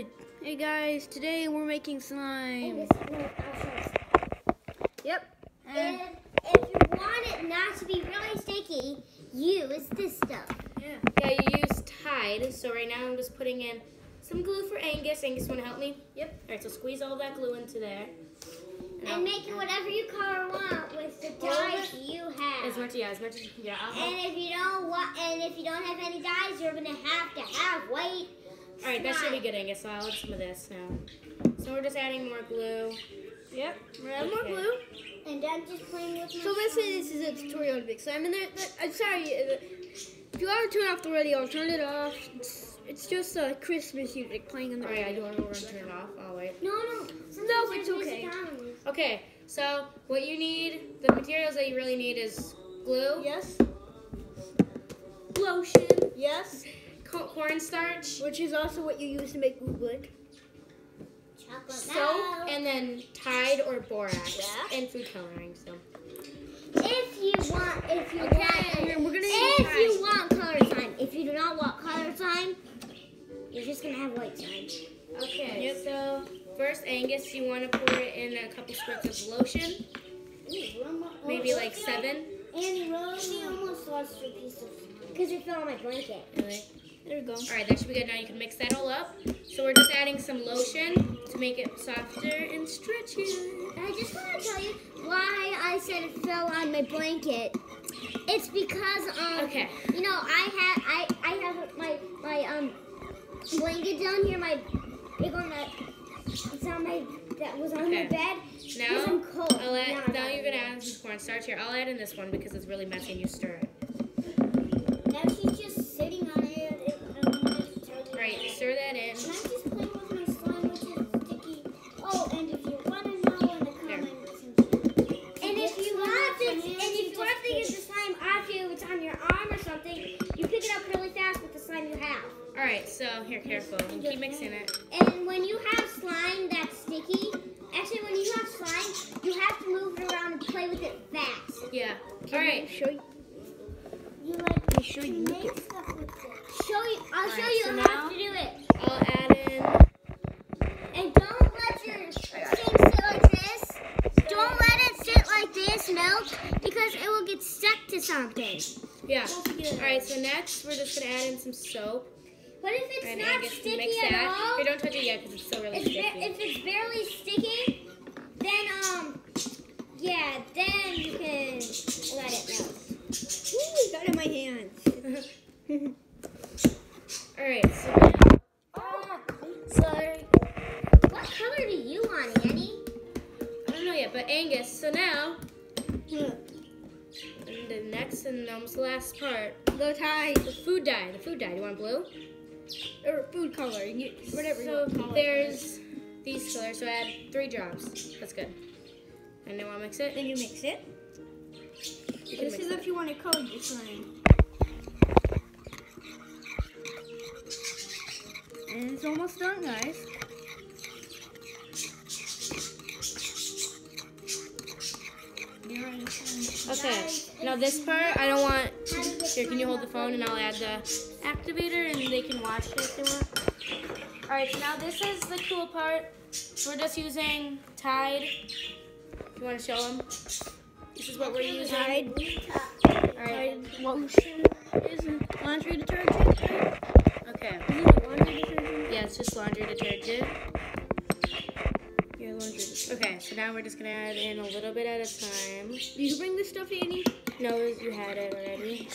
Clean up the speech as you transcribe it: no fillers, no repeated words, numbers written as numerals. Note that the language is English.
good. Hey guys, today we're making slime. Yep. And if you want it not to be really sticky, use this stuff. Yeah, you use Tide. So right now I'm just putting in some glue for Angus. Angus, want to help me? Yep. All right, so squeeze all that glue into there. And make it whatever you color want with the dyes you have. As much as you can get. And if you don't have any dyes, you're gonna have to have white. All right, that should be good, Angus. So I'll add some of this now. So we're just adding more glue. Yep. We're adding more glue. And I'm just playing with. So basically, this is a tutorial on big slime. And I'm sorry, if you want to turn off the radio, turn it off. It's just Christmas music playing on the radio. I don't want to turn it off. I'll wait. No, it's okay. Okay, so what you need, the materials that you really need is glue. Yes. Lotion. Yes. Cornstarch. Which is also what you use to make bootlick. Chocolate Soap, and then Tide or borax. Yeah. And food coloring. So. If you want color slime. If you do not want color slime, you're just gonna have white slime. Okay. Yep. So first, Angus, you want to pour it in a couple squirts of lotion. Maybe like 7. Annie Rose, you almost lost your piece of because you fell on my blanket. Really? There we go. All right, that should be good. Now you can mix that all up. So we're just adding some lotion to make it softer and stretchy. And I just want to tell you why I said it fell on my blanket. It's because Okay. you know, I have my blanket down here, my big one that was on my bed. Now, I'm cold. now you're gonna add some cornstarch here. I'll add in this one because it's really messy and you stir it. Now she's just sitting on it. Right, stir that in. And I'm just playing with my slime, which is sticky. Oh, and if you want to know in the comments, and if you want to use the slime off you, it's on your arm or something, you pick it up really fast with the slime you have. All right, so here, careful. Keep mixing it. And when you have slime that's sticky, actually when you have slime, you have to move it around and play with it fast. Yeah. All right. Show you. You show you. make stuff with it. I'll show you so how to do it. I'll add in. And don't let your thing sit like this. Don't let it sit like this, milk, because it will get stuck to something. Yeah. All right, so next we're just gonna add in some soap. But if it's And not Angus can sticky mix at that. all, Here, don't touch it yet because it's still really sticky. if it's barely sticky, then then you can let it melt. Ooh, got it in my hands. All right, so Sorry. What color do you want, Annie? I don't know yet, but Angus. So now, the next and almost the last part, The tie. the food dye. The food dye. Do you want blue? Or food color. Whatever you So want to call it. there's these colors. So add 3 drops. That's good. And now want to mix it? Then you mix it. You can This mix is it. if you want to color your slime. And it's almost done, guys. Okay. Now this part, I don't want. Here, can you hold the phone and I'll add the activator and they can watch it if they want. All right. So now this is the cool part. We're just using Tide. You want to show them? This is what we're using. Tide. All right. Lotion is laundry detergent. Okay. Is it laundry detergent? Yeah, it's just laundry detergent. Yeah, laundry detergent. Okay, so now we're just gonna add in a little bit at a time. Did you bring this stuff, Annie? No, you had it already.